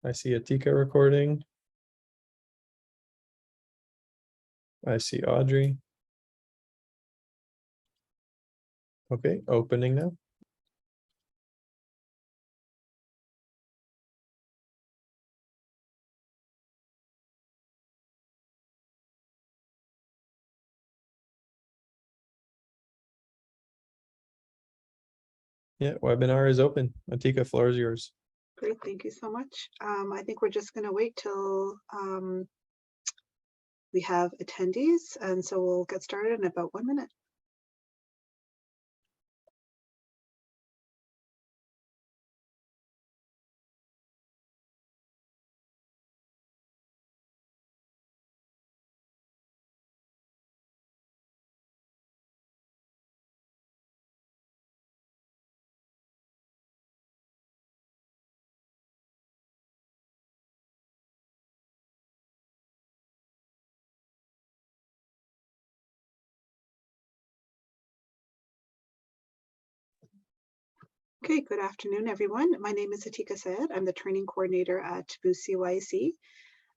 I see Atika recording. I see Audrey. Okay, opening now. Yeah, webinar is open. Atika, floor is yours. Great, thank you so much. I think we're just going to wait till we have attendees, and so we'll get started in about 1 minute. Okay, good afternoon, everyone. My name is Atika Sayed. I'm the training coordinator at CYAC.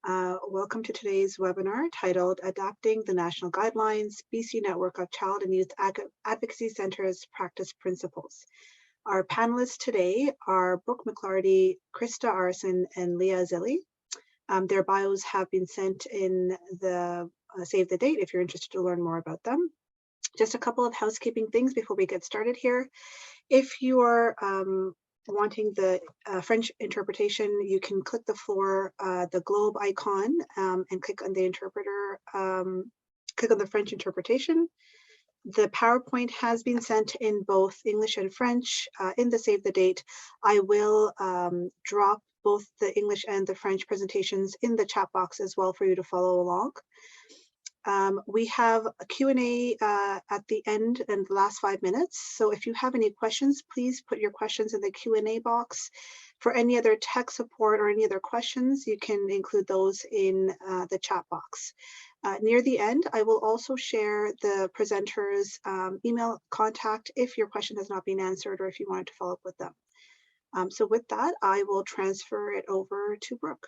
Welcome to today's webinar titled Adapting the National Guidelines, BC Network of Child and Youth Advocacy Centers Practice Principles. Our panelists today are Brooke McClarty, Krista Arson, and Leah Zilli. Their bios have been sent in the save the date if you're interested to learn more about them. Just a couple of housekeeping things before we get started here. If you are wanting the French interpretation, you can click the globe icon and click on the interpreter, click on the French interpretation. The PowerPoint has been sent in both English and French. In the save the date, I will drop both the English and the French presentations in the chat box as well for you to follow along. We have a Q&A at the end in the last 5 minutes. So if you have any questions, please put your questions in the Q&A box. For any other tech support or any other questions, you can include those in the chat box. Near the end, I will also share the presenter's email contact if your question has not been answered or if you wanted to follow up with them. So with that, I will transfer it over to Brooke.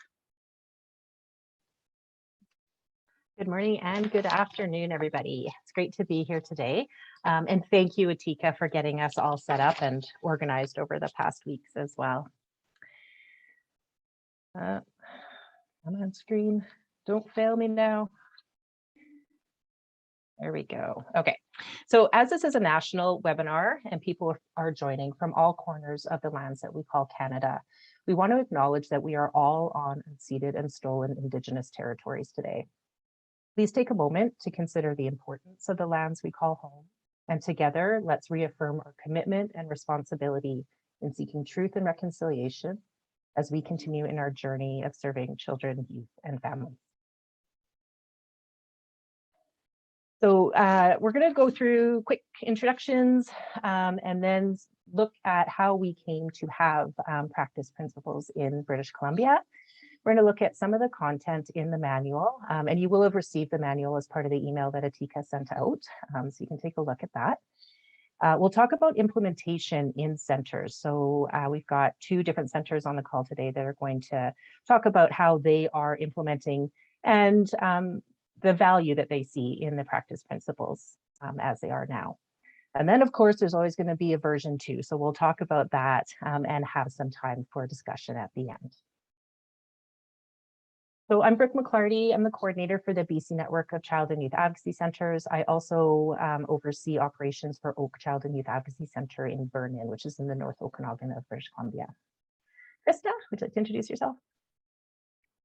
Good morning and good afternoon, everybody. It's great to be here today. And thank you, Atika, for getting us all set up and organized over the past weeks as well. I'm on screen. Don't fail me now. There we go. Okay. So as this is a national webinar and people are joining from all corners of the lands that we call Canada, we want to acknowledge that we are all on unceded and stolen Indigenous territories today. Please take a moment to consider the importance of the lands we call home, and together let's reaffirm our commitment and responsibility in seeking truth and reconciliation as we continue in our journey of serving children, youth, and families. So we're going to go through quick introductions and then look at how we came to have practice principles in British Columbia. We're going to look at some of the content in the manual, and you will have received the manual as part of the email that Atika sent out, so you can take a look at that. We'll talk about implementation in centers. So we've got 2 different centers on the call today that are going to talk about how they are implementing and the value that they see in the practice principles as they are now. And then, of course, there's always going to be a version 2. So we'll talk about that and have some time for discussion at the end. So I'm Brooke McClarty. I'm the coordinator for the BC Network of Child and Youth Advocacy Centers. I also oversee operations for Oak Child and Youth Advocacy Center in Vernon, which is in the North Okanagan of British Columbia. Krista, would you like to introduce yourself?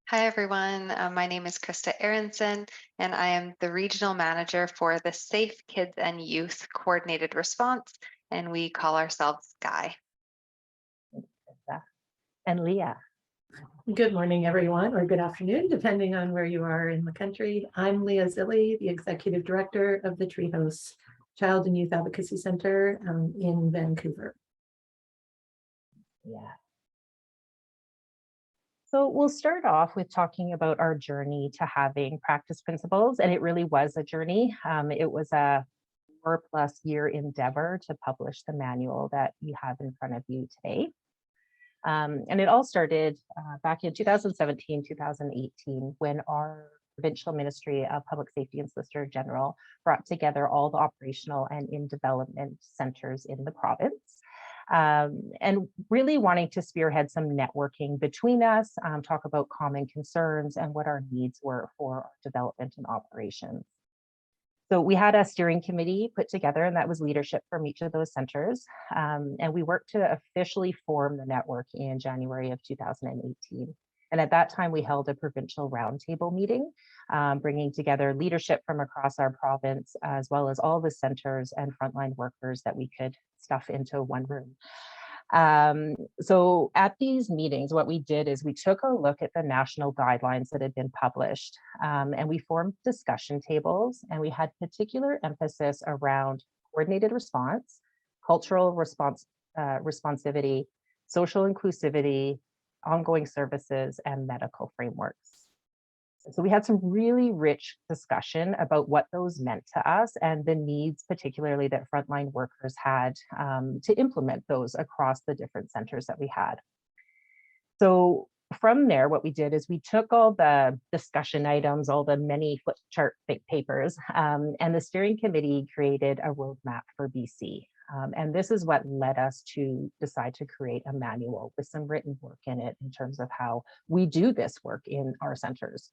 Hi, everyone. My name is Krista Aronson, and I am the regional manager for the Safe Kids and Youth Coordinated Response, and we call ourselves SKY. And Leah. Good morning, everyone, or good afternoon, depending on where you are in the country. I'm Leah Zilli, the Executive Director of the Treehouse Child and Youth Advocacy Center in Vancouver. Yeah. So we'll start off with talking about our journey to having practice principles, and it really was a journey. It was a 4+ year endeavor to publish the manual that you have in front of you today. And it all started back in 2017, 2018, when our Provincial Ministry of Public Safety and Solicitor General brought together all the operational and in development centers in the province. And really wanting to spearhead some networking between us, talk about common concerns and what our needs were for our development and operations. So we had a steering committee put together, and that was leadership from each of those centers. And we worked to officially form the network in January of 2018. And at that time, we held a provincial roundtable meeting, bringing together leadership from across our province, as well as all the centers and frontline workers that we could stuff into one room. So at these meetings, what we did is we took a look at the national guidelines that had been published, and we formed discussion tables, and we had particular emphasis around coordinated response, cultural responsivity, social inclusivity, ongoing services, and medical frameworks. So we had some really rich discussion about what those meant to us and the needs, particularly that frontline workers had to implement those across the different centers that we had. So from there, what we did is we took all the discussion items, all the many flip chart papers, and the steering committee created a roadmap for BC. And this is what led us to decide to create a manual with some written work in it in terms of how we do this work in our centers.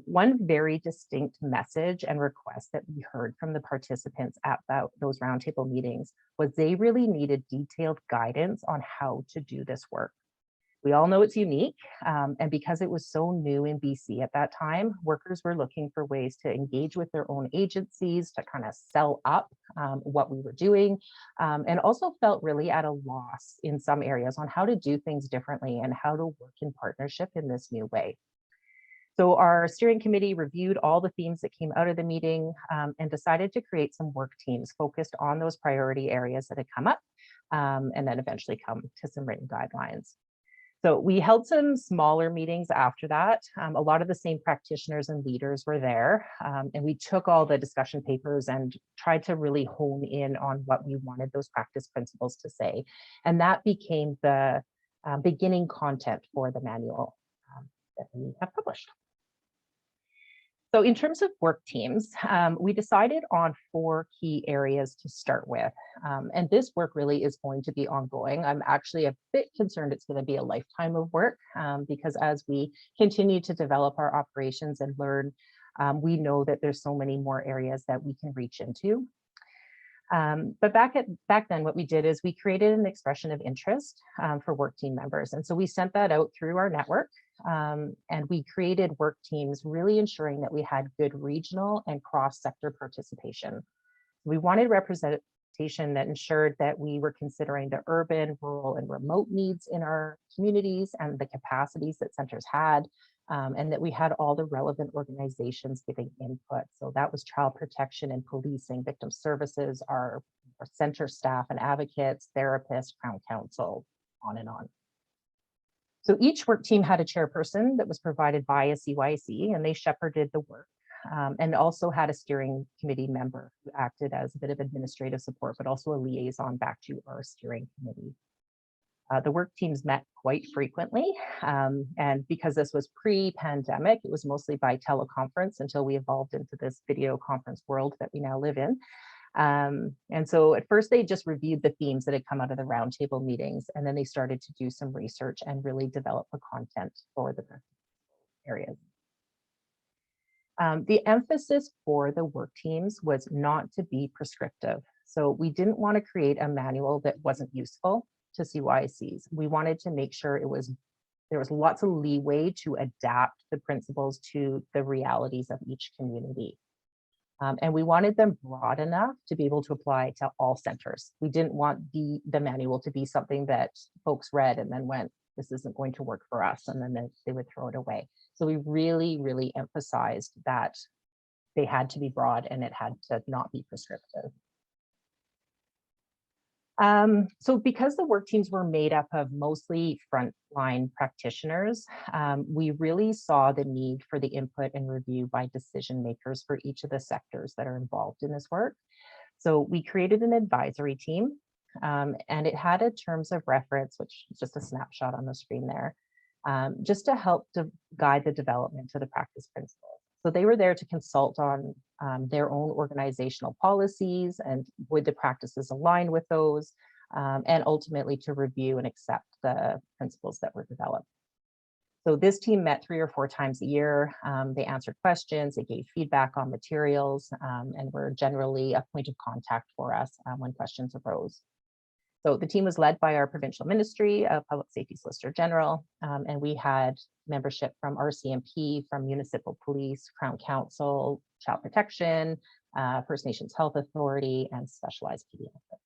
One very distinct message and request that we heard from the participants at those roundtable meetings was they really needed detailed guidance on how to do this work. We all know it's unique, and because it was so new in BC at that time, workers were looking for ways to engage with their own agencies, to kind of sell up what we were doing, and also felt really at a loss in some areas on how to do things differently and how to work in partnership in this new way. So our steering committee reviewed all the themes that came out of the meeting and decided to create some work teams focused on those priority areas that had come up and then eventually come to some written guidelines. So we held some smaller meetings after that. A lot of the same practitioners and leaders were there, and we took all the discussion papers and tried to really hone in on what we wanted those practice principles to say. And that became the beginning content for the manual that we have published. So in terms of work teams, we decided on 4 key areas to start with. And this work really is going to be ongoing. I'm actually a bit concerned it's going to be a lifetime of work because as we continue to develop our operations and learn, we know that there's so many more areas that we can reach into. But back then, what we did is we created an expression of interest for work team members. And so we sent that out through our network and we created work teams, really ensuring that we had good regional and cross-sector participation. We wanted representation that ensured that we were considering the urban, rural, and remote needs in our communities and the capacities that centers had, and that we had all the relevant organizations giving input. So that was child protection and policing, victim services, our center staff and advocates, therapists, Crown Council, on and on. So each work team had a chairperson that was provided by a CYAC, and they shepherded the work, and also had a steering committee member who acted as a bit of administrative support, but also a liaison back to our steering committee. The work teams met quite frequently, and because this was pre-pandemic, it was mostly by teleconference until we evolved into this video conference world that we now live in. And so at first they just reviewed the themes that had come out of the roundtable meetings, and then they started to do some research and really develop the content for the areas. The emphasis for the work teams was not to be prescriptive. So we didn't want to create a manual that wasn't useful to CYACs. We wanted to make sure there was lots of leeway to adapt the principles to the realities of each community. And we wanted them broad enough to be able to apply to all centers. We didn't want the manual to be something that folks read and then went, this isn't going to work for us, and then they would throw it away. So we really, really emphasized that they had to be broad and it had to not be prescriptive. So because the work teams were made up of mostly frontline practitioners, we really saw the need for the input and review by decision makers for each of the sectors that are involved in this work. So we created an advisory team and it had a terms of reference, which is just a snapshot on the screen there, just to help to guide the development of the practice principles. So they were there to consult on their own organizational policies and would the practices align with those, and ultimately to review and accept the principles that were developed. So this team met 3 or 4 times a year. They answered questions, they gave feedback on materials, and were generally a point of contact for us when questions arose. So the team was led by our provincial ministry, Public Safety Solicitor General, and we had membership from RCMP, from Municipal Police, Crown Council, Child Protection, First Nations Health Authority, and Specialized Pediatrics.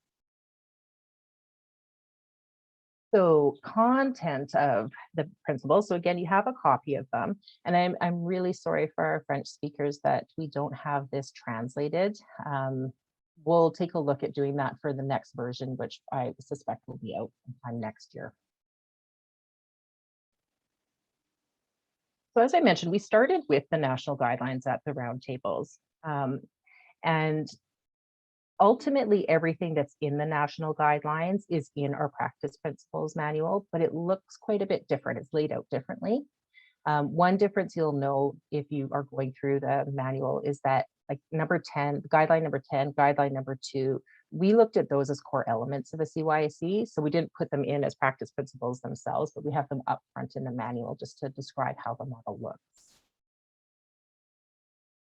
So content of the principles. So again, you have a copy of them, and I'm really sorry for our French speakers that we don't have this translated. We'll take a look at doing that for the next version, which I suspect will be out sometime next year. So as I mentioned, we started with the national guidelines at the roundtables, and ultimately, everything that's in the national guidelines is in our practice principles manual, but it looks quite a bit different. It's laid out differently. One difference you'll know if you are going through the manual is that like number 10, guideline number 10, guideline number 2, we looked at those as core elements of a CYAC. So we didn't put them in as practice principles themselves, but we have them up front in the manual just to describe how the model looks.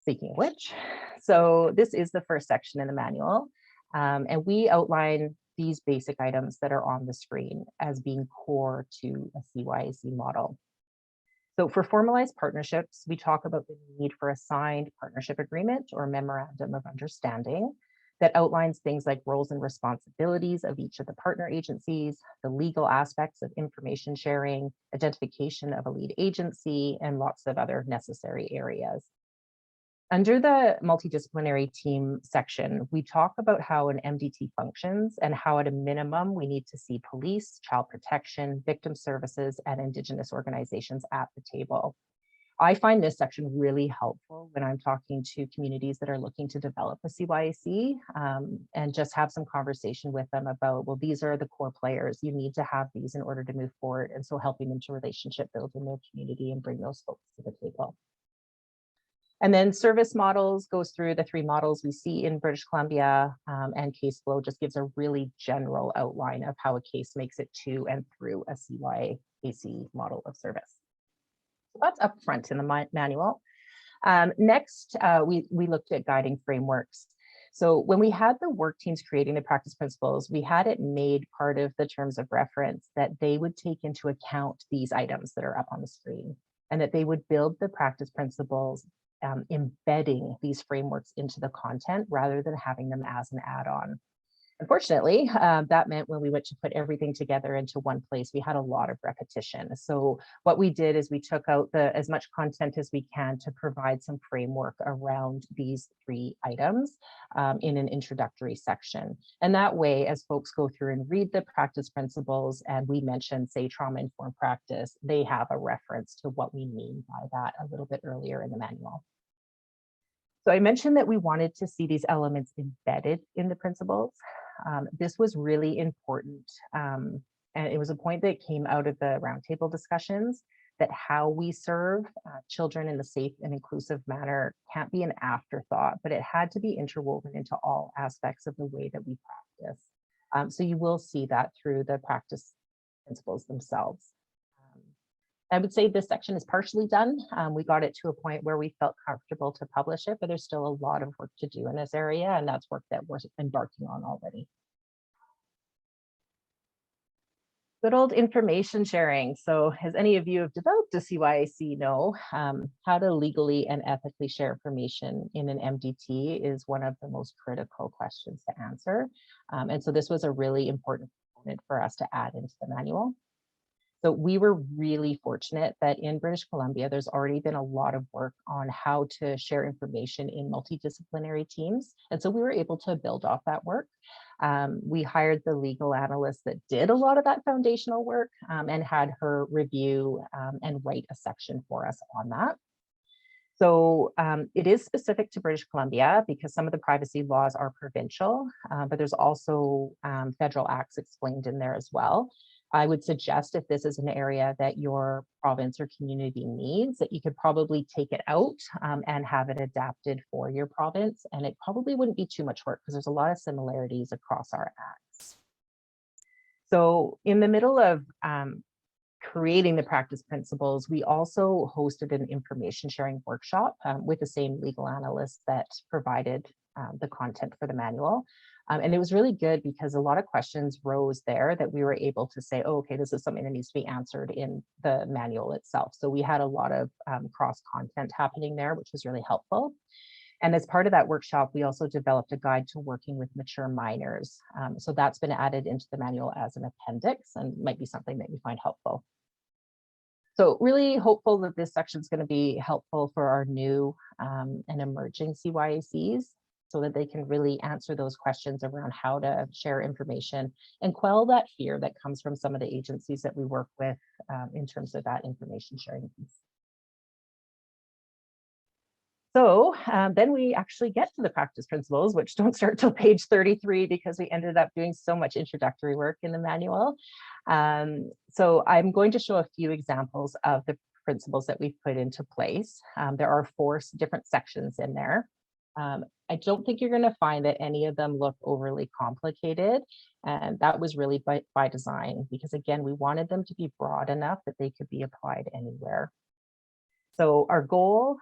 Speaking of which, so this is the first section in the manual, and we outline these basic items that are on the screen as being core to a CYAC model. So for formalized partnerships, we talk about the need for a signed partnership agreement or memorandum of understanding that outlines things like roles and responsibilities of each of the partner agencies, the legal aspects of information sharing, identification of a lead agency, and lots of other necessary areas. Under the multidisciplinary team section, we talk about how an MDT functions and how at a minimum we need to see police, child protection, victim services, and Indigenous organizations at the table. I find this section really helpful when I'm talking to communities that are looking to develop a CYAC, and just have some conversation with them about, well, these are the core players. You need to have these in order to move forward. And so helping them to relationship build in their community and bring those folks to the table. And then service models goes through the 3 models we see in British Columbia, and case flow just gives a really general outline of how a case makes it to and through a CYAC model of service. So that's up front in the manual. Next, we looked at guiding frameworks. So when we had the work teams creating the practice principles, we had it made part of the terms of reference that they would take into account these items that are up on the screen, and that they would build the practice principles embedding these frameworks into the content rather than having them as an add-on. Unfortunately, that meant when we went to put everything together into one place, we had a lot of repetition. So what we did is we took out as much content as we can to provide some framework around these 3 items in an introductory section. And that way, as folks go through and read the practice principles, and we mentioned, say, trauma-informed practice, they have a reference to what we mean by that a little bit earlier in the manual. So I mentioned that we wanted to see these elements embedded in the principles. This was really important, and it was a point that came out of the roundtable discussions, that how we serve children in a safe and inclusive manner can't be an afterthought, but it had to be interwoven into all aspects of the way that we practice. So you will see that through the practice principles themselves. I would say this section is partially done. We got it to a point where we felt comfortable to publish it, but there's still a lot of work to do in this area, and that's work that we're embarking on already. Good old information sharing. So as any of you have developed a CYAC know, how to legally and ethically share information in an MDT is one of the most critical questions to answer. And so this was a really important component for us to add into the manual. So we were really fortunate that in British Columbia, there's already been a lot of work on how to share information in multidisciplinary teams. And so we were able to build off that work. We hired the legal analyst that did a lot of that foundational work, and had her review and write a section for us on that. So it is specific to British Columbia because some of the privacy laws are provincial, but there's also federal acts explained in there as well. I would suggest if this is an area that your province or community needs, that you could probably take it out and have it adapted for your province. And it probably wouldn't be too much work because there's a lot of similarities across our acts. So in the middle of creating the practice principles, we also hosted an information sharing workshop with the same legal analyst that provided the content for the manual. And it was really good because a lot of questions rose there that we were able to say, oh, okay, this is something that needs to be answered in the manual itself. So we had a lot of cross content happening there, which was really helpful. And as part of that workshop, we also developed a guide to working with mature minors. So that's been added into the manual as an appendix and might be something that you find helpful. So really hopeful that this section is going to be helpful for our new and emerging CYACs so that they can really answer those questions around how to share information and quell that fear that comes from some of the agencies that we work with in terms of that information sharing piece. So then we actually get to the practice principles, which don't start till page 33 because we ended up doing so much introductory work in the manual. So I'm going to show a few examples of the principles that we've put into place. There are 4 different sections in there. I don't think you're going to find that any of them look overly complicated. And that was really by design, because again, we wanted them to be broad enough that they could be applied anywhere. So our goal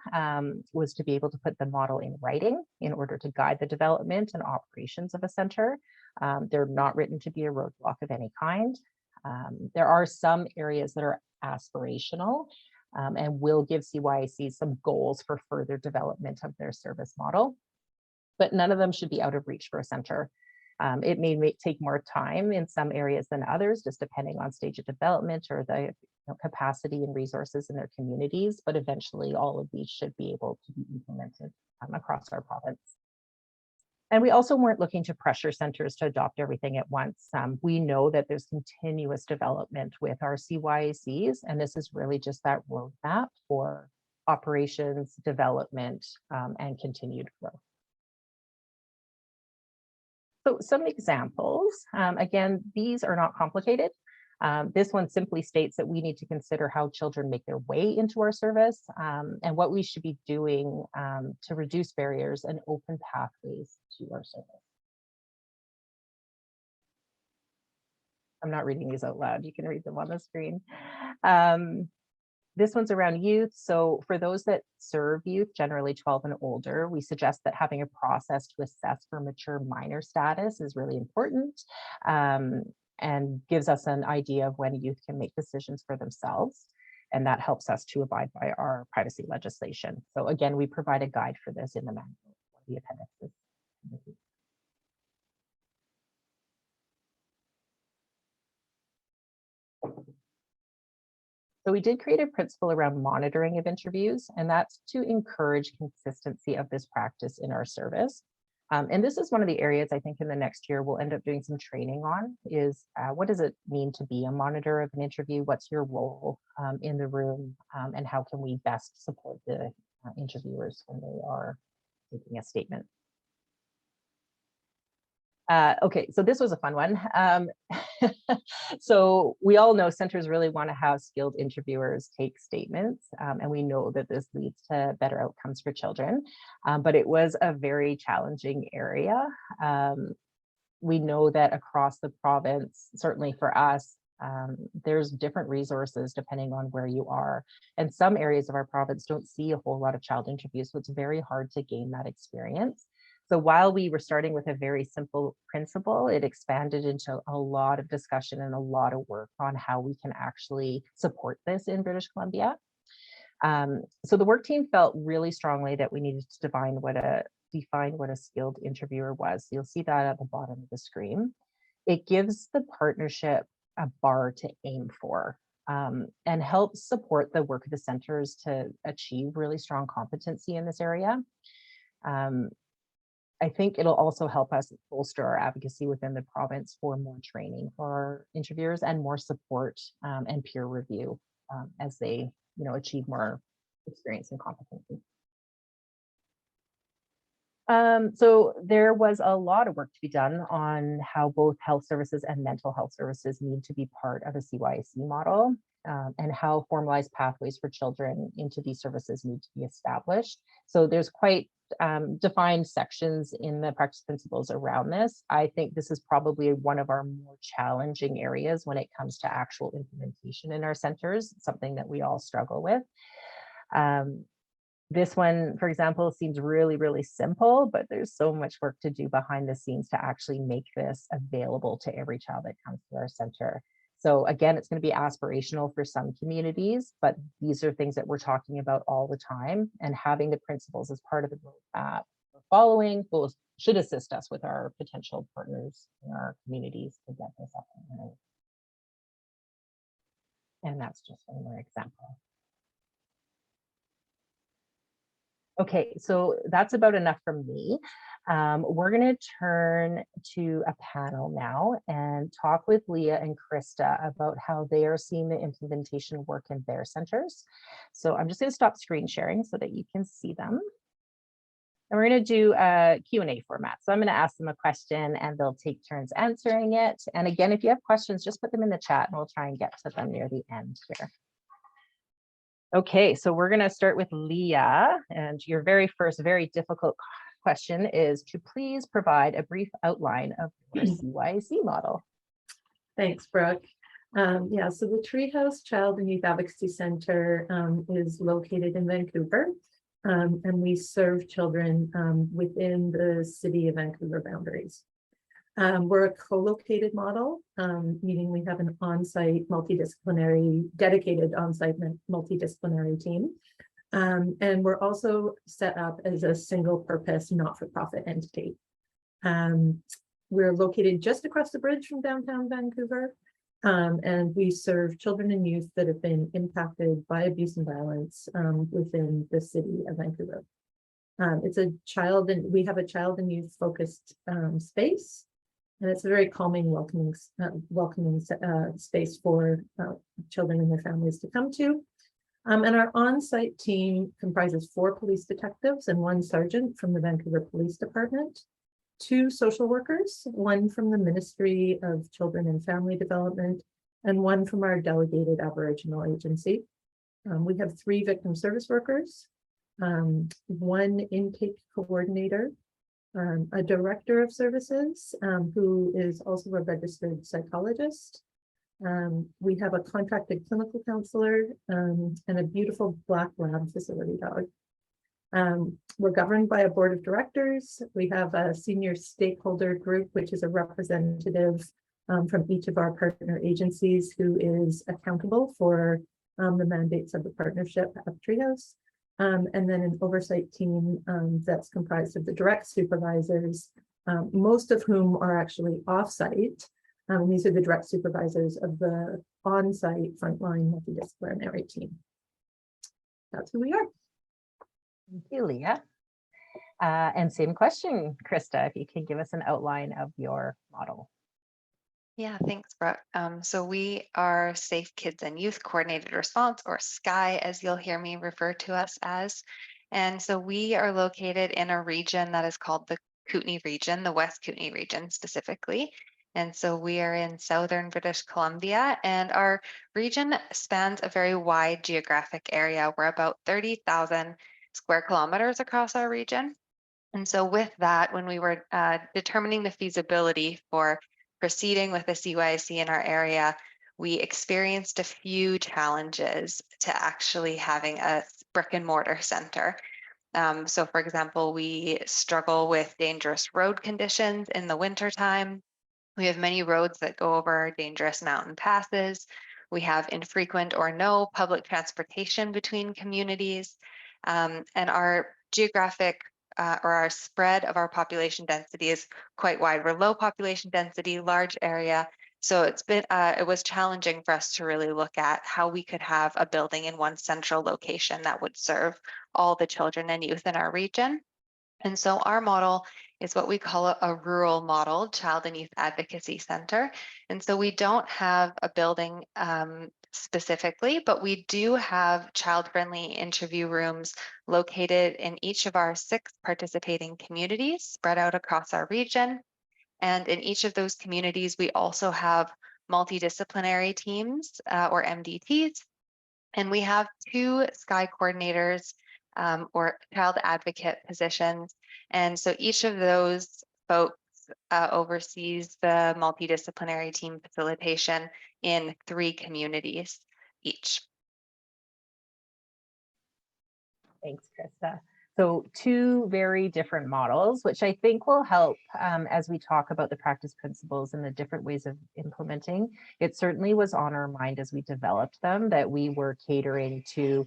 was to be able to put the model in writing in order to guide the development and operations of a center. They're not written to be a roadblock of any kind. There are some areas that are aspirational and will give CYACs some goals for further development of their service model, but none of them should be out of reach for a center. It may take more time in some areas than others, just depending on stage of development or the capacity and resources in their communities, but eventually all of these should be able to be implemented across our province. And we also weren't looking to pressure centers to adopt everything at once. We know that there's continuous development with our CYACs, and this is really just that roadmap for operations, development, and continued growth. So some examples, again, these are not complicated. This one simply states that we need to consider how children make their way into our service and what we should be doing to reduce barriers and open pathways to our service. I'm not reading these out loud. You can read them on the screen. This one's around youth. So for those that serve youth, generally 12 and older, we suggest that having a process to assess for mature minor status is really important and gives us an idea of when youth can make decisions for themselves. And that helps us to abide by our privacy legislation. So again, we provide a guide for this in the manual, the appendixes. So we did create a principle around monitoring of interviews, and that's to encourage consistency of this practice in our service. And this is one of the areas I think in the next year we'll end up doing some training on is what does it mean to be a monitor of an interview? What's your role in the room? And how can we best support the interviewers when they are making a statement? Okay, so this was a fun one. So we all know centers really want to have skilled interviewers take statements, and we know that this leads to better outcomes for children, but it was a very challenging area. We know that across the province, certainly for us, there's different resources depending on where you are. And some areas of our province don't see a whole lot of child interviews, so it's very hard to gain that experience. So while we were starting with a very simple principle, it expanded into a lot of discussion and a lot of work on how we can actually support this in British Columbia. So the work team felt really strongly that we needed to define what a skilled interviewer was. You'll see that at the bottom of the screen. It gives the partnership a bar to aim for and helps support the work of the centers to achieve really strong competency in this area. I think it'll also help us bolster our advocacy within the province for more training for our interviewers and more support and peer review as they, achieve more experience and competency. So there was a lot of work to be done on how both health services and mental health services need to be part of a CYAC model, and how formalized pathways for children into these services need to be established. So there's quite defined sections in the practice principles around this. I think this is probably one of our more challenging areas when it comes to actual implementation in our centers, something that we all struggle with. This one, for example, seems really, really simple, but there's so much work to do behind the scenes to actually make this available to every child that comes to our center. So again, it's going to be aspirational for some communities, but these are things that we're talking about all the time, and having the principles as part of the roadmap we're following should assist us with our potential partners in our communities to get this up and running. And that's just one more example. Okay, so that's about enough from me. We're going to turn to a panel now and talk with Leah and Krista about how they are seeing the implementation work in their centers. So I'm just going to stop screen sharing so that you can see them. And we're going to do a Q&A format. So I'm going to ask them a question and they'll take turns answering it. And again, if you have questions, just put them in the chat and we'll try and get to them near the end here. Okay, so we're going to start with Leah, and your very first, very difficult question is to please provide a brief outline of your CYAC model. Thanks, Brooke. Yeah, so the Treehouse Child and Youth Advocacy Center is located in Vancouver, and we serve children within the city of Vancouver boundaries. We're a co-located model, meaning we have an on-site multidisciplinary, dedicated on-site multidisciplinary team. And we're also set up as a single purpose, not-for-profit entity. We're located just across the bridge from downtown Vancouver, and we serve children and youth that have been impacted by abuse and violence within the city of Vancouver. It's a child, and we have a child and youth focused space. And it's a very calming, welcoming space for children and their families to come to. And our on-site team comprises 4 police detectives and 1 sergeant from the Vancouver Police Department, 2 social workers, 1 from the Ministry of Children and Family Development, and 1 from our delegated Aboriginal agency. We have 3 victim service workers, 1 intake coordinator, a director of services who is also a registered psychologist. We have a contracted clinical counselor and a beautiful black lab facility dog. We're governed by a board of directors. We have a senior stakeholder group, which is a representative from each of our partner agencies who is accountable for the mandates of the partnership at Treehouse. And then an oversight team that's comprised of the direct supervisors, most of whom are actually off-site. These are the direct supervisors of the on-site frontline multidisciplinary team. That's who we are. Thank you, Leah. And same question, Krista, if you can give us an outline of your model. Yeah, thanks, Brooke. So we are Safe Kids and Youth Coordinated Response, or SCY, as you'll hear me refer to us as. And so we are located in a region that is called the Kootenay region, the West Kootenay region specifically. And so we are in southern British Columbia, and our region spans a very wide geographic area. We're about 30,000 square kilometers across our region. And so with that, when we were determining the feasibility for proceeding with the CYAC in our area, we experienced a few challenges to actually having a brick and mortar center. So for example, we struggle with dangerous road conditions in the wintertime. We have many roads that go over dangerous mountain passes. We have infrequent or no public transportation between communities. And our geographic or our spread of our population density is quite wide. We're low population density, large area. So it was challenging for us to really look at how we could have a building in one central location that would serve all the children and youth in our region. And so our model is what we call a rural model, Child and Youth Advocacy Center. And so we don't have a building specifically, but we do have child-friendly interview rooms located in each of our 6 participating communities spread out across our region. And in each of those communities, we also have multidisciplinary teams or MDTs. And we have 2 SCI coordinators or child advocate positions. And so each of those folks oversees the multidisciplinary team facilitation in 3 communities each. Thanks, Krista. So 2 very different models, which I think will help as we talk about the practice principles and the different ways of implementing. It certainly was on our mind as we developed them that we were catering to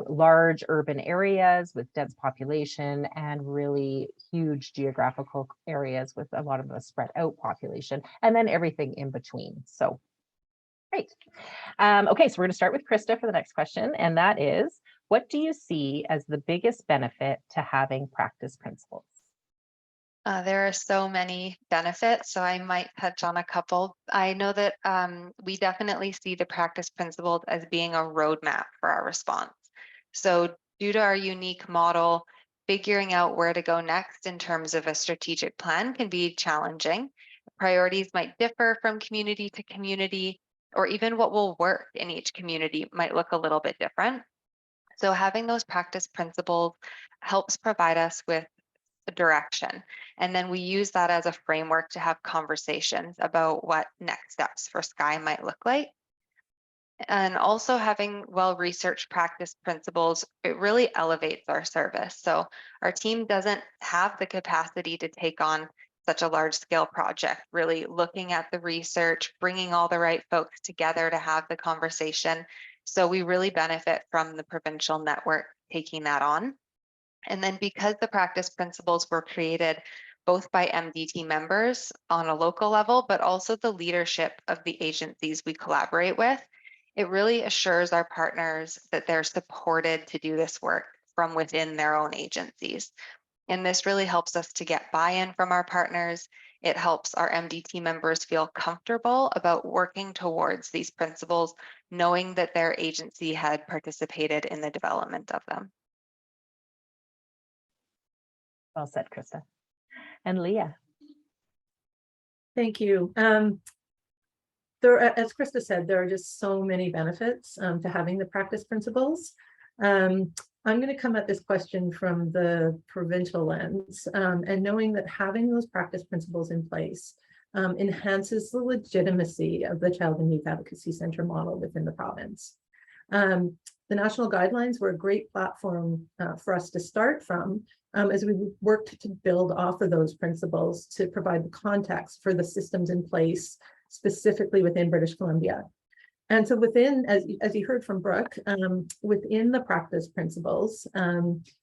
large urban areas with dense population and really huge geographical areas with a lot of a spread out population, and then everything in between. So great. Okay, so we're going to start with Krista for the next question, and that is, what do you see as the biggest benefit to having practice principles? There are so many benefits, so I might touch on a couple. I know that we definitely see the practice principles as being a roadmap for our response. So due to our unique model, figuring out where to go next in terms of a strategic plan can be challenging. Priorities might differ from community to community, or even what will work in each community might look a little bit different. So having those practice principles helps provide us with a direction. And then we use that as a framework to have conversations about what next steps for SCI might look like. And also having well-researched practice principles, it really elevates our service. So our team doesn't have the capacity to take on such a large-scale project, really looking at the research, bringing all the right folks together to have the conversation. So we really benefit from the provincial network taking that on. And then because the practice principles were created both by MDT members on a local level, but also the leadership of the agencies we collaborate with, it really assures our partners that they're supported to do this work from within their own agencies. And this really helps us to get buy-in from our partners. It helps our MDT members feel comfortable about working towards these principles, knowing that their agency had participated in the development of them. Well said, Krista. And Leah. Thank you. As Krista said, there are just so many benefits to having the practice principles. I'm going to come at this question from the provincial lens, and knowing that having those practice principles in place enhances the legitimacy of the Child and Youth Advocacy Centre model within the province. The national guidelines were a great platform for us to start from as we worked to build off of those principles to provide the context for the systems in place specifically within British Columbia. And so within, as you heard from Brooke, within the practice principles,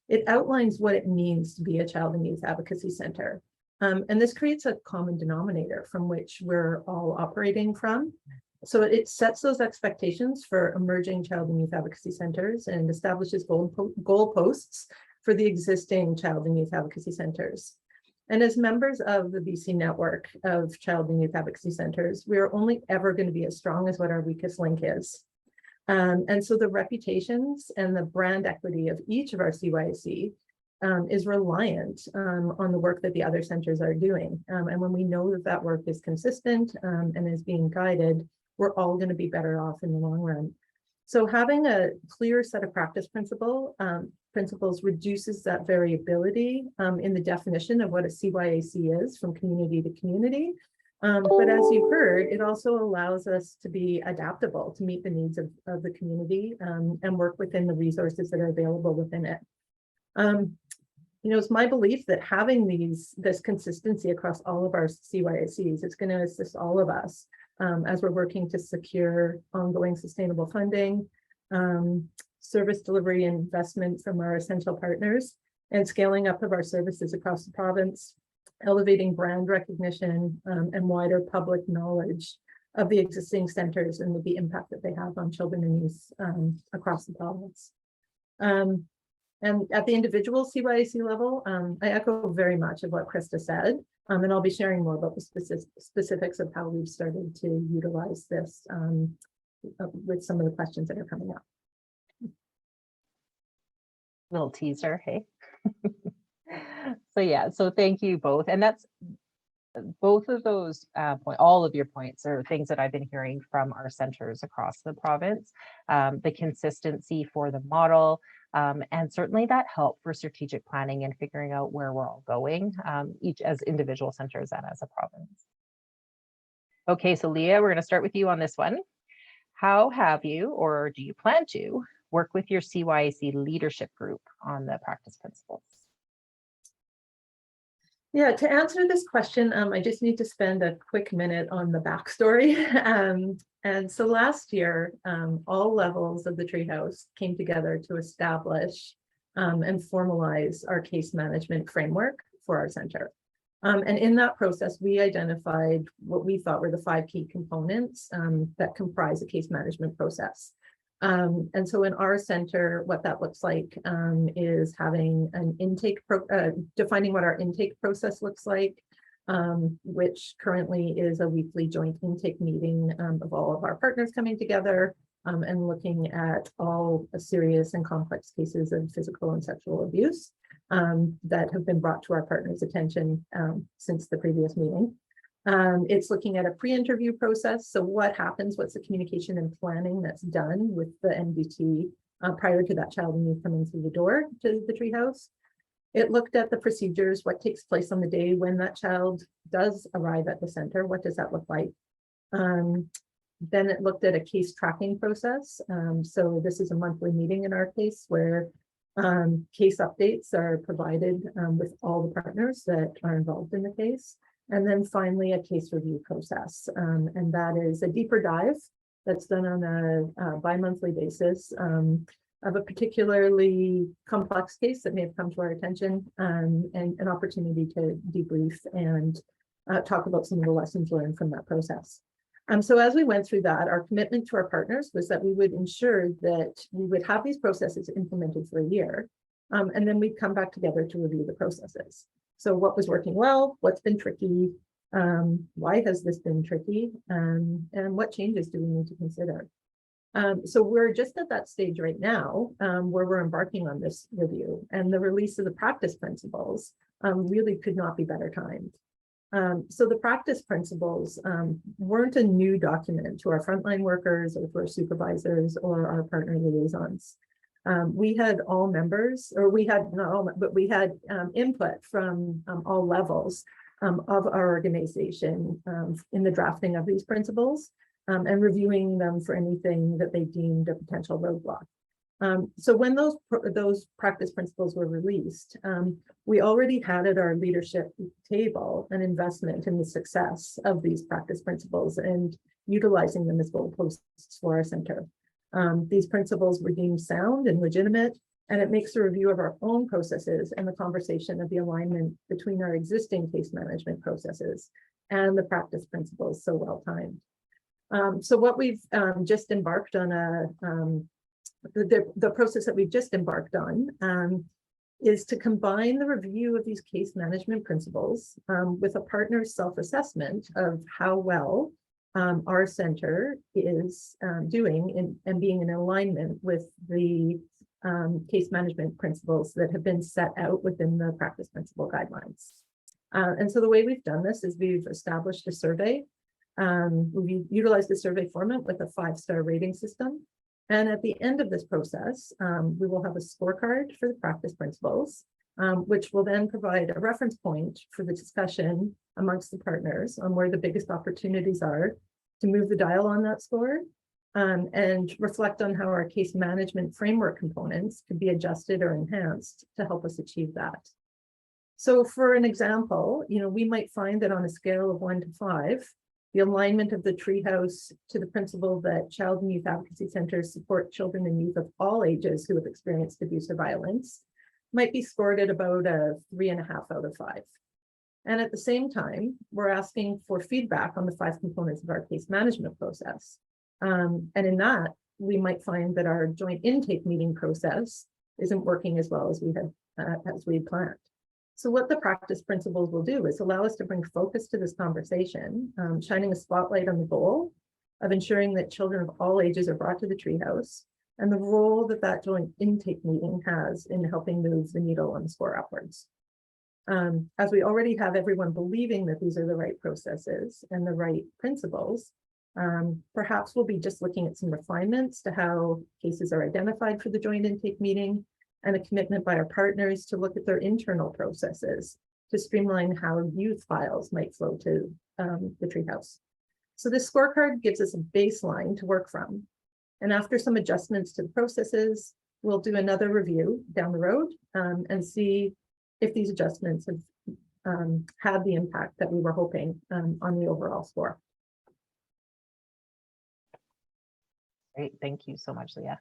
it outlines what it means to be a child and youth advocacy centre. And this creates a common denominator from which we're all operating from. So it sets those expectations for emerging child and youth advocacy centres and establishes goalposts for the existing child and youth advocacy centres. And as members of the BC network of child and youth advocacy centres, we are only ever going to be as strong as what our weakest link is. And so the reputations and the brand equity of each of our CYAC is reliant on the work that the other centres are doing. And when we know that that work is consistent and is being guided, we're all going to be better off in the long run. So having a clear set of practice principles reduces that variability in the definition of what a CYAC is from community to community. But as you heard, it also allows us to be adaptable to meet the needs of the community and work within the resources that are available within it. You know, it's my belief that having this consistency across all of our CYACs, it's going to assist all of us as we're working to secure ongoing sustainable funding, service delivery and investment from our essential partners, and scaling up of our services across the province, elevating brand recognition and wider public knowledge of the existing centres and the impact that they have on children and youth across the province. And at the individual CYAC level, I echo very much of what Krista said, and I'll be sharing more about the specifics of how we've started to utilize this with some of the questions that are coming up. Little teaser, hey? So yeah, so thank you both. And that's both of those all of your points are things that I've been hearing from our centers across the province. The consistency for the model, and certainly that help for strategic planning and figuring out where we're all going, each as individual centers and as a province. Okay, so Leah, we're going to start with you on this one. How have you, or do you plan to, work with your CYAC leadership group on the practice principles? Yeah, to answer this question, I just need to spend a quick minute on the backstory. And so last year, all levels of the Treehouse came together to establish and formalize our case management framework for our center. And in that process, we identified what we thought were the 5 key components that comprise a case management process. And so in our center, what that looks like is having an intake, defining what our intake process looks like, which currently is a weekly joint intake meeting of all of our partners coming together and looking at all serious and complex cases of physical and sexual abuse that have been brought to our partners' attention since the previous meeting. It's looking at a pre-interview process. So what happens, what's the communication and planning that's done with the MDT prior to that child and youth coming through the door to the Treehouse. It looked at the procedures, what takes place on the day when that child does arrive at the center, what does that look like? Then it looked at a case tracking process. So this is a monthly meeting in our case where case updates are provided with all the partners that are involved in the case. And then finally, a case review process. And that is a deeper dive that's done on a bi-monthly basis of a particularly complex case that may have come to our attention and an opportunity to debrief and talk about some of the lessons learned from that process. So as we went through that, our commitment to our partners was that we would ensure that we would have these processes implemented for a year, and then we'd come back together to review the processes. So what was working well, what's been tricky, why has this been tricky, and what changes do we need to consider? So we're just at that stage right now where we're embarking on this review, and the release of the practice principles really could not be better timed. So the practice principles weren't a new document to our frontline workers or to our supervisors or our partner liaisons. We had all members, or we had not all, but we had input from all levels of our organization in the drafting of these principles and reviewing them for anything that they deemed a potential roadblock. So when those practice principles were released, we already had at our leadership table an investment in the success of these practice principles and utilizing them as goalposts for our center. These principles were deemed sound and legitimate, and it makes a review of our own processes and the conversation of the alignment between our existing case management processes and the practice principles so well timed. So what we've just embarked on, the process that we've just embarked on is to combine the review of these case management principles with a partner's self-assessment of how well our center is doing and being in alignment with the case management principles that have been set out within the practice principle guidelines. And so the way we've done this is we've established a survey. We utilized the survey format with a 5-star rating system. And at the end of this process, we will have a scorecard for the practice principles, which will then provide a reference point for the discussion amongst the partners on where the biggest opportunities are to move the dial on that score, and reflect on how our case management framework components could be adjusted or enhanced to help us achieve that. So for an example, we might find that on a scale of 1 to 5, the alignment of the Treehouse to the principle that child and youth advocacy centers support children and youth of all ages who have experienced abuse or violence might be scored at about a 3.5 out of 5. And at the same time, we're asking for feedback on the 5 components of our case management process. And in that, we might find that our joint intake meeting process isn't working as well as we had planned. So what the practice principles will do is allow us to bring focus to this conversation, shining a spotlight on the goal of ensuring that children of all ages are brought to the treehouse, and the role that that joint intake meeting has in helping move the needle on the score upwards. As we already have everyone believing that these are the right processes and the right principles, perhaps we'll be just looking at some refinements to how cases are identified for the joint intake meeting, and a commitment by our partners to look at their internal processes to streamline how youth files might flow to the treehouse. So this scorecard gives us a baseline to work from. And after some adjustments to the processes, we'll do another review down the road and see if these adjustments have had the impact that we were hoping on the overall score. Great, thank you so much, Leah.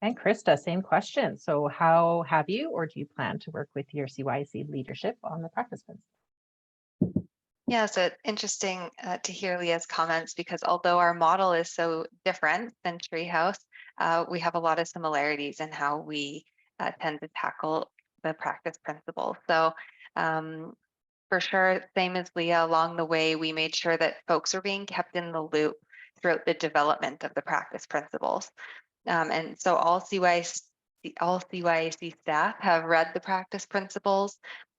And Krista, same question. So how have you, or do you plan to work with your CYAC leadership on the practice principles? Yeah, so it's interesting to hear Leah's comments, because although our model is so different than Treehouse, we have a lot of similarities in how we tend to tackle the practice principles. So for sure, same as Leah, along the way, we made sure that folks are being kept in the loop throughout the development of the practice principles. And so all CYAC staff have read the practice principles,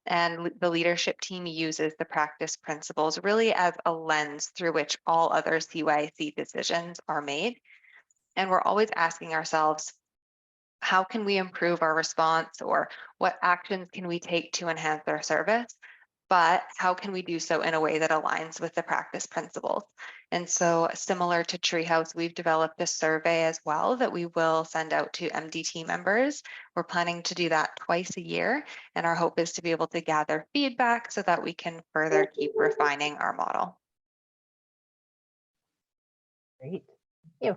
and the leadership team uses the practice principles really as a lens through which all other CYAC decisions are made. And we're always asking ourselves, how can we improve our response, or what actions can we take to enhance our service? But how can we do so in a way that aligns with the practice principles? And so similar to Treehouse, we've developed a survey as well that we will send out to MDT members. We're planning to do that twice a year, and our hope is to be able to gather feedback so that we can further keep refining our model. Great, thank you.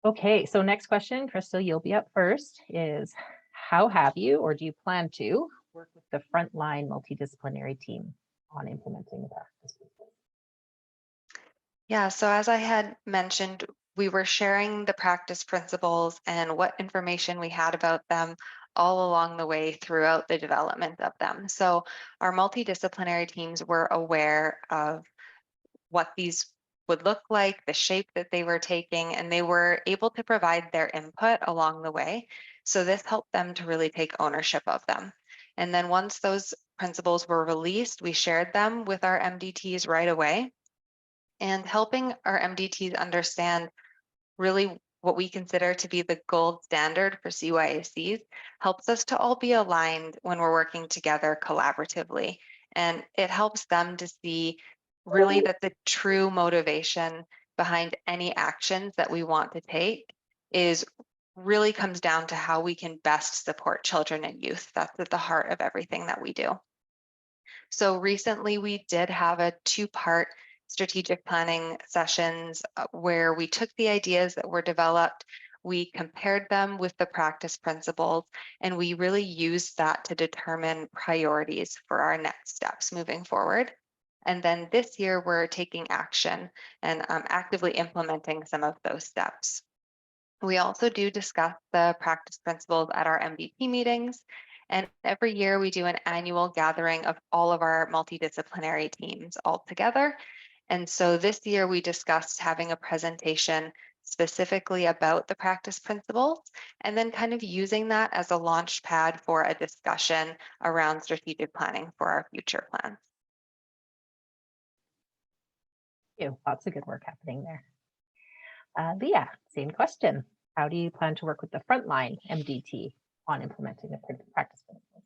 Okay, so next question, Crystal, you'll be up first, is how have you, or do you plan to work with the frontline multidisciplinary team on implementing the practice? Yeah, so as I had mentioned, we were sharing the practice principles and what information we had about them all along the way throughout the development of them. So our multidisciplinary teams were aware of what these would look like, the shape that they were taking, and they were able to provide their input along the way. So this helped them to really take ownership of them. And then once those principles were released, we shared them with our MDTs right away, and helping our MDTs understand really what we consider to be the gold standard for CYACs helps us to all be aligned when we're working together collaboratively. And it helps them to see really that the true motivation behind any actions that we want to take is really comes down to how we can best support children and youth. That's at the heart of everything that we do. So recently we did have a two-part strategic planning sessions where we took the ideas that were developed, we compared them with the practice principles, and we really used that to determine priorities for our next steps moving forward. And then this year we're taking action and actively implementing some of those steps. We also do discuss the practice principles at our MVP meetings. And every year we do an annual gathering of all of our multidisciplinary teams all together. And so this year we discussed having a presentation specifically about the practice principles, and then kind of using that as a launch pad for a discussion around strategic planning for our future plans. Thank you. Lots of good work happening there. Leah, same question. How do you plan to work with the frontline MDT on implementing the practice principles?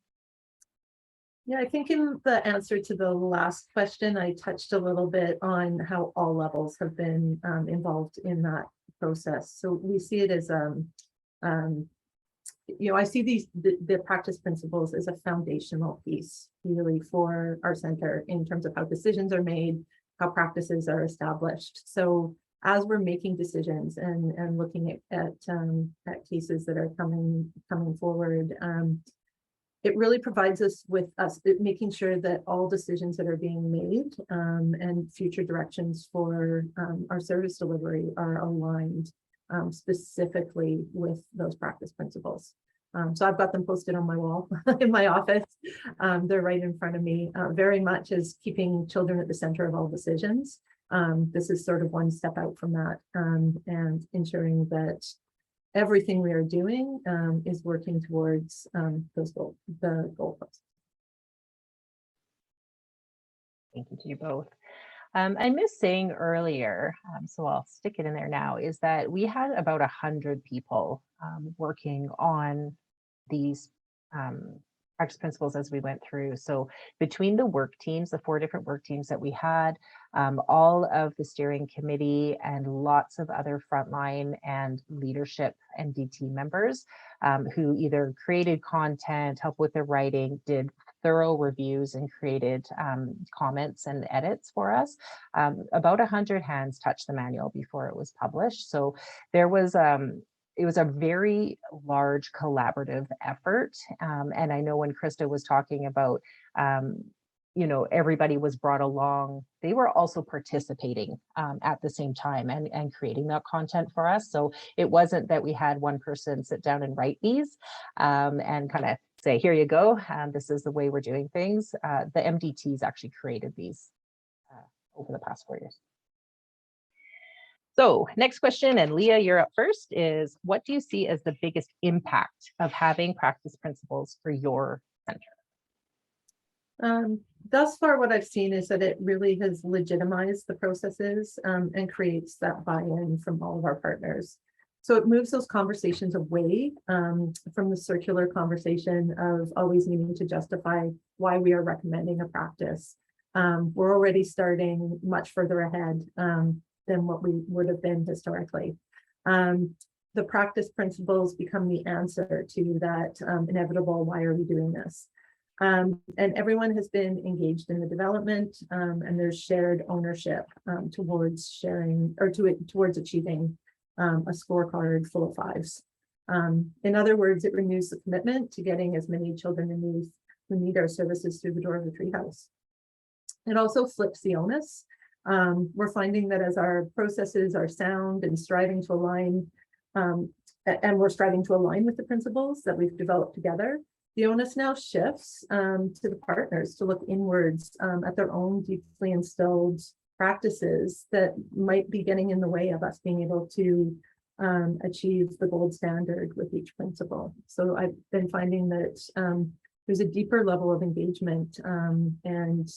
Yeah, I think in the answer to the last question, I touched a little bit on how all levels have been involved in that process. So we see it as, I see the practice principles as a foundational piece really for our center in terms of how decisions are made, how practices are established. So as we're making decisions and looking at cases that are coming forward, it really provides us with making sure that all decisions that are being made and future directions for our service delivery are aligned specifically with those practice principles. So I've got them posted on my wall in my office. They're right in front of me, very much as keeping children at the center of all decisions. This is sort of one step out from that, and ensuring that everything we are doing is working towards the goalposts. Thank you to you both. I missed saying earlier, so I'll stick it in there now, is that we had about 100 people working on these practice principles as we went through. So between the work teams, the 4 different work teams that we had, all of the steering committee and lots of other frontline and leadership and DT members who either created content, helped with the writing, did thorough reviews and created comments and edits for us. About 100 hands touched the manual before it was published. So there was it was a very large collaborative effort. And I know when Krista was talking about, you know, everybody was brought along, they were also participating at the same time and creating that content for us. So it wasn't that we had one person sit down and write these and kind of say, here you go, this is the way we're doing things. The MDTs actually created these over the past 4 years. So next question, and Leah, you're up first, is what do you see as the biggest impact of having practice principles for your center? Thus far, what I've seen is that it really has legitimized the processes and creates that buy-in from all of our partners. So it moves those conversations away from the circular conversation of always needing to justify why we are recommending a practice. We're already starting much further ahead than what we would have been historically. The practice principles become the answer to that inevitable, why are we doing this? And everyone has been engaged in the development and there's shared ownership towards sharing or towards achieving a scorecard full of 5s. In other words, it renews the commitment to getting as many children and youth who need our services through the door of the treehouse. It also flips the onus. We're finding that as our processes are sound and striving to align, and we're striving to align with the principles that we've developed together, the onus now shifts to the partners to look inwards at their own deeply instilled practices that might be getting in the way of us being able to achieve the gold standard with each principle. So I've been finding that there's a deeper level of engagement and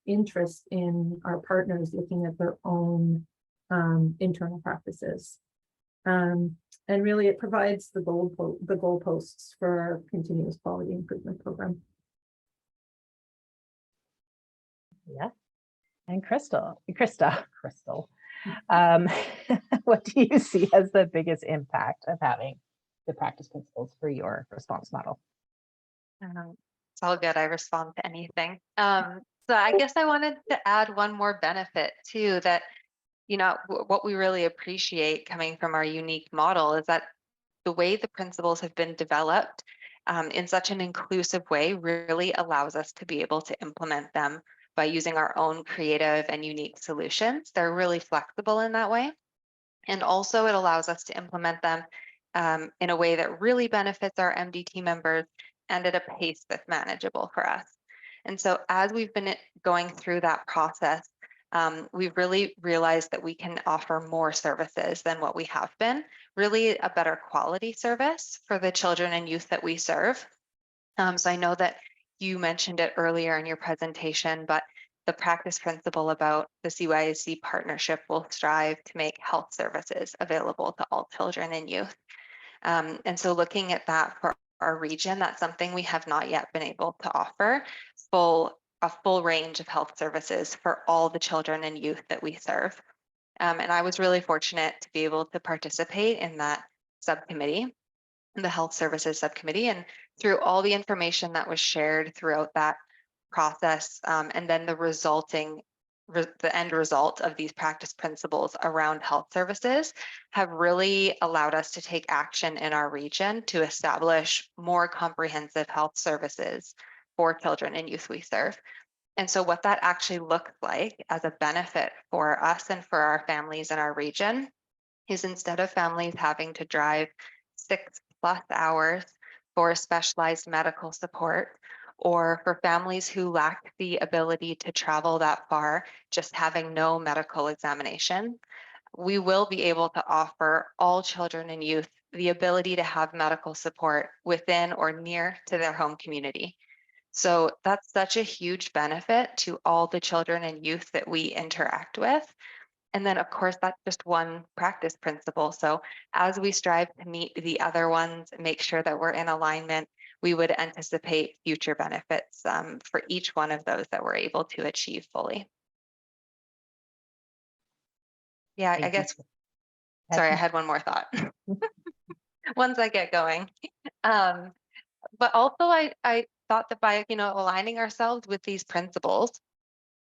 interest in our partners looking at their own internal practices. And really it provides the goalposts for our continuous quality improvement program. Yeah. And Krista, what do you see as the biggest impact of having the practice principles for your response model? It's all good. I respond to anything. So I guess I wanted to add one more benefit too, that, you know, what we really appreciate coming from our unique model is that the way the principles have been developed in such an inclusive way really allows us to be able to implement them by using our own creative and unique solutions. They're really flexible in that way. And also it allows us to implement them in a way that really benefits our MDT members and at a pace that's manageable for us. And so as we've been going through that process, we've really realized that we can offer more services than what we have been, really a better quality service for the children and youth that we serve. So I know that you mentioned it earlier in your presentation, but the practice principle about the CYAC partnership will strive to make health services available to all children and youth. And so looking at that for our region, that's something we have not yet been able to offer a full range of health services for all the children and youth that we serve. And I was really fortunate to be able to participate in that subcommittee, the health services subcommittee, and through all the information that was shared throughout that process, and then the end result of these practice principles around health services have really allowed us to take action in our region to establish more comprehensive health services for children and youth we serve. And so what that actually looks like as a benefit for us and for our families in our region is instead of families having to drive 6+ hours for specialized medical support or for families who lack the ability to travel that far, just having no medical examination, we will be able to offer all children and youth the ability to have medical support within or near to their home community. So that's such a huge benefit to all the children and youth that we interact with. And then, of course, that's just one practice principle. So as we strive to meet the other ones, make sure that we're in alignment, we would anticipate future benefits for each one of those that we're able to achieve fully. Yeah, I Thank guess, you. sorry, I had one more thought. Once I get going. But also I thought that by, aligning ourselves with these principles,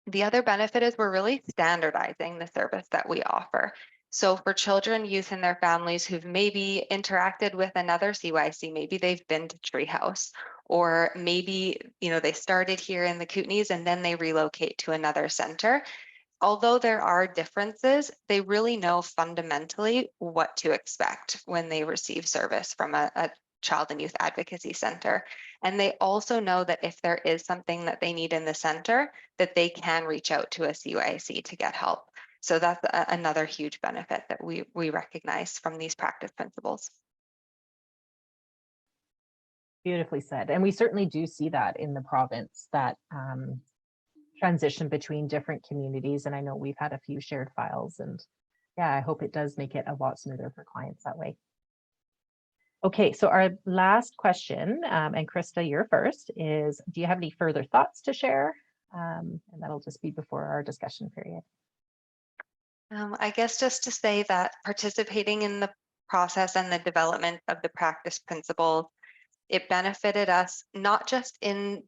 the other benefit is we're really standardizing the service that we offer. So for children, youth, and their families who've maybe interacted with another CYC, maybe they've been to Treehouse, or maybe, they started here in the Kootenays and then they relocate to another center. Although there are differences, they really know fundamentally what to expect when they receive service from a child and youth advocacy center. And they also know that if there is something that they need in the center, that they can reach out to a CYC to get help. So that's another huge benefit that we recognize from these practice principles. Beautifully said. And we certainly do see that in the province, that transition between different communities. And I know we've had a few shared files, and yeah, I hope it does make it a lot smoother for clients that way. Okay, so our last question, and Krista, you're first, is do you have any further thoughts to share? And that'll just be before our discussion period. I guess just to say that participating in the process and the development of the practice principles, it benefited us not just in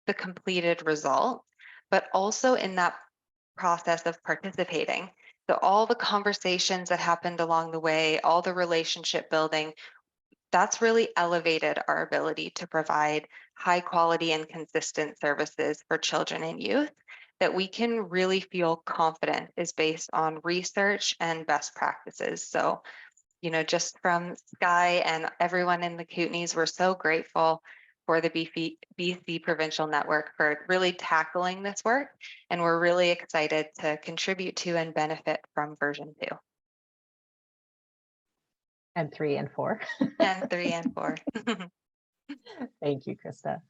the completed result, but also in that process of participating. So all the conversations that happened along the way, all the relationship building, that's really elevated our ability to provide high quality and consistent services for children and youth that we can really feel confident is based on research and best practices. So, just from Sky and everyone in the Kootenays, we're so grateful for the BC Provincial Network for really tackling this work. And we're really excited to contribute to and benefit from version 2. And 3 and 4. And 3 and 4. Thank you, Krista.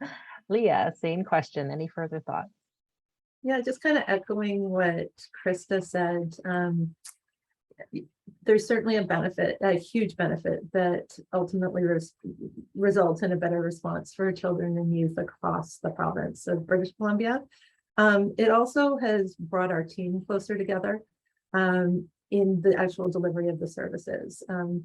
Leah, same question. Any further thoughts? Yeah, just kind of echoing what Krista said. There's certainly a benefit, a huge benefit that ultimately results in a better response for children and youth across the province of British Columbia. It also has brought our team closer together in the actual delivery of the services.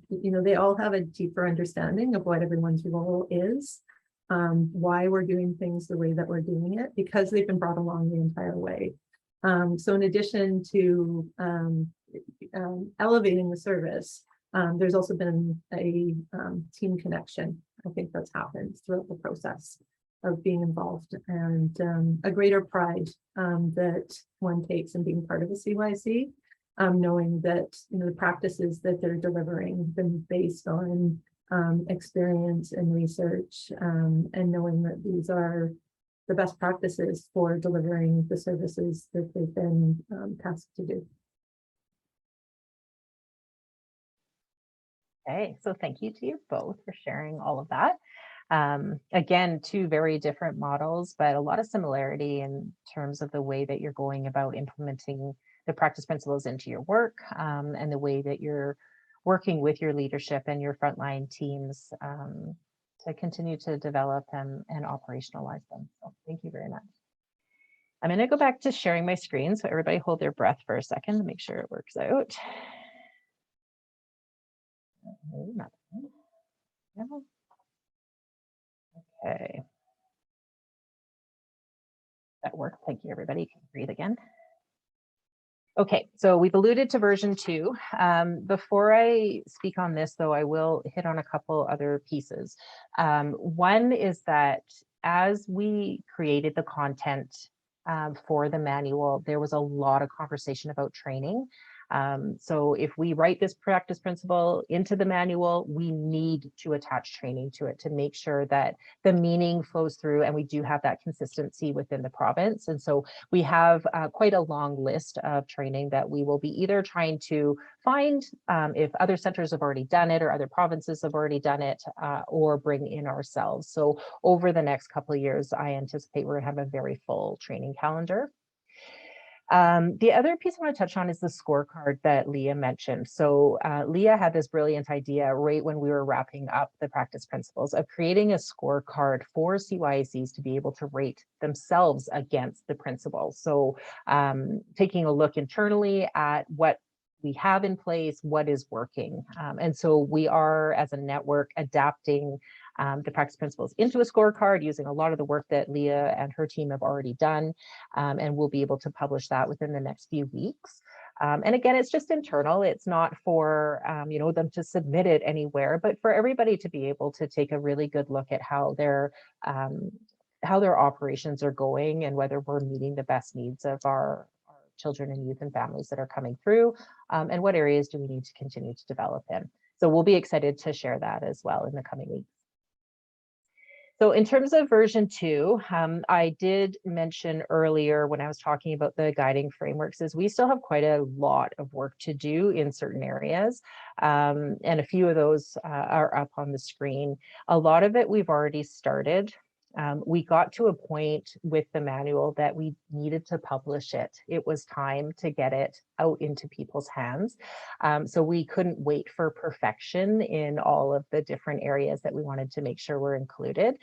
They all have a deeper understanding of what everyone's role is, why we're doing things the way that we're doing it, because they've been brought along the entire way. So in addition to elevating the service, there's also been a team connection. I think that's happened throughout the process of being involved, and a greater pride that one takes in being part of a CYC, knowing that the practices that they're delivering have been based on experience and research, and knowing that these are the best practices for delivering the services that they've been tasked to do. Okay, so thank you to you both for sharing all of that. Again, 2 very different models, but a lot of similarity in terms of the way that you're going about implementing the practice principles into your work, and the way that you're working with your leadership and your frontline teams to continue to develop and operationalize them. So thank you very much. I'm going to go back to sharing my screen, so everybody hold their breath for a second to make sure it works out. Okay. That worked. Thank you, everybody. You can breathe again. Okay, so we've alluded to version 2. Before I speak on this, though, I will hit on a couple other pieces. One is that as we created the content for the manual, there was a lot of conversation about training. So if we write this practice principle into the manual, we need to attach training to it to make sure that the meaning flows through and we do have that consistency within the province. And so we have quite a long list of training that we will be either trying to find if other centers have already done it or other provinces have already done it, or bring in ourselves. So over the next couple of years, I anticipate we're going to have a very full training calendar. The other piece I want to touch on is the scorecard that Leah mentioned. So Leah had this brilliant idea right when we were wrapping up the practice principles of creating a scorecard for CYACs to be able to rate themselves against the principles. So taking a look internally at what we have in place, what is working. And so we are, as a network, adapting the practice principles into a scorecard using a lot of the work that Leah and her team have already done. And we'll be able to publish that within the next few weeks. And again, it's just internal. It's not for them to submit it anywhere, but for everybody to be able to take a really good look at how their operations are going and whether we're meeting the best needs of our children and youth and families that are coming through, and what areas do we need to continue to develop in. So we'll be excited to share that as well in the coming weeks. So in terms of version 2, I did mention earlier when I was talking about the guiding frameworks is we still have quite a lot of work to do in certain areas. And a few of those are up on the screen. A lot of it we've already started. We got to a point with the manual that we needed to publish it. It was time to get it out into people's hands. So we couldn't wait for perfection in all of the different areas that we wanted to make sure were included.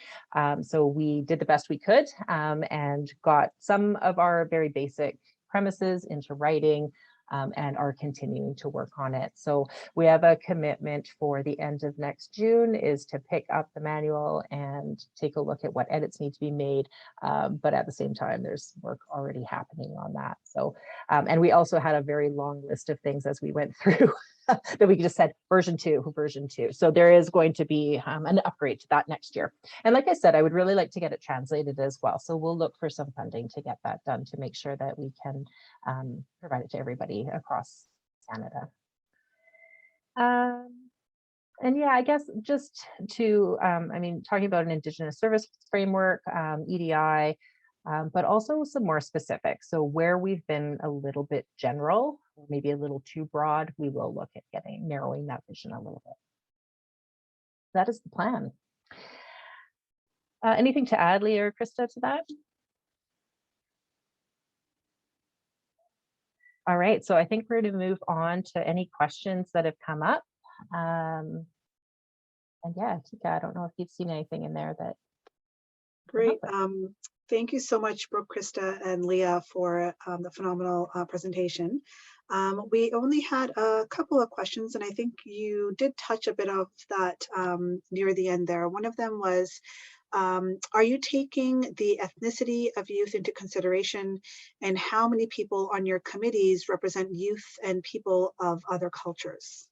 So we did the best we could and got some of our very basic premises into writing, and are continuing to work on it. So we have a commitment for the end of next June is to pick up the manual and take a look at what edits need to be made. But at the same time, there's work already happening on that. So, and we also had a very long list of things as we went through that we just said version 2. So there is going to be an upgrade to that next year. And like I said, I would really like to get it translated as well. So we'll look for some funding to get that done to make sure that we can provide it to everybody across Canada. And yeah, I guess just to, talking about an Indigenous service framework, EDI, but also some more specific. So where we've been a little bit general, or maybe a little too broad, we will look at narrowing that vision a little bit. That is the plan. Anything to add, Leah or Krista, to that? All right, so I think we're going to move on to any questions that have come up. And yeah, Tika, I don't know if you've seen anything in there that. Great. Thank you so much, Brooke, Krista, and Leah for the phenomenal presentation. We only had a couple of questions, and I think you did touch a bit of that near the end there. One of them was, are you taking the ethnicity of youth into consideration, and how many people on your committees represent youth and people of other cultures?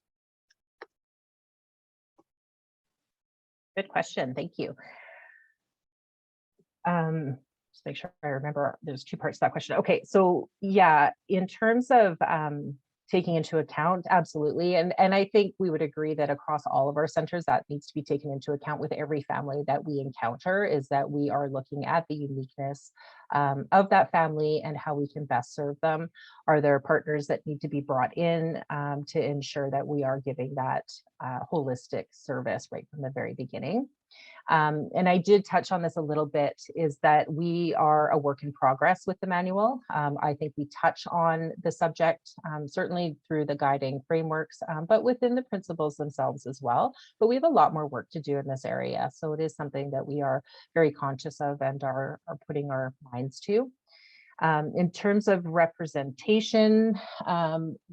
Good question, thank you. Just make sure I remember, there's 2 parts to that question. Okay, so yeah, in terms of taking into account, absolutely. And I think we would agree that across all of our centers, that needs to be taken into account with every family that we encounter, is that we are looking at the uniqueness of that family and how we can best serve them. Are there partners that need to be brought in to ensure that we are giving that holistic service right from the very beginning? And I did touch on this a little bit, is that we are a work in progress with the manual. I think we touch on the subject, certainly through the guiding frameworks, but within the principles themselves as well. But we have a lot more work to do in this area. So it is something that we are very conscious of and are putting our minds to. In terms of representation,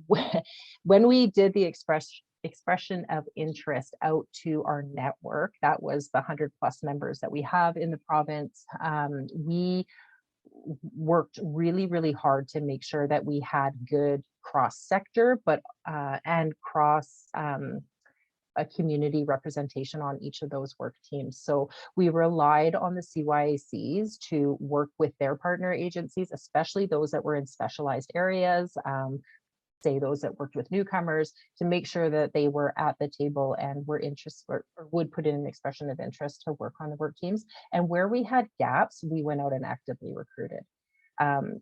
when we did the expression of interest out to our network, that was the 100+ members that we have in the province, we worked really, really hard to make sure that we had good cross-sector, but and cross a community representation on each of those work teams. So we relied on the CYACs to work with their partner agencies, especially those that were in specialized areas, say those that worked with newcomers, to make sure that they were at the table and were interested or would put in an expression of interest to work on the work teams. And where we had gaps, we went out and actively recruited.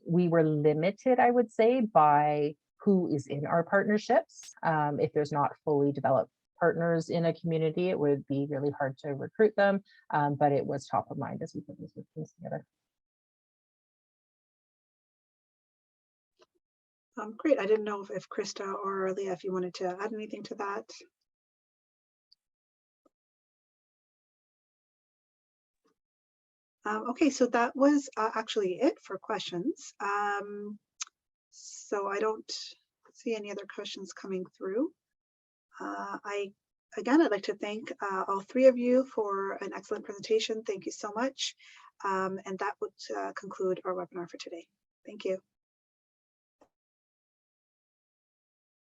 We were limited, I would say, by who is in our partnerships. If there's not fully developed partners in a community, it would be really hard to recruit them, but it was top of mind as we put these work teams together. Great. I didn't know if Krista or Leah, if you wanted to add anything to that. Okay, so that was actually it for questions. So I don't see any other questions coming through. I'd like to thank all three of you for an excellent presentation. Thank you so much. And that would conclude our webinar for today. Thank you.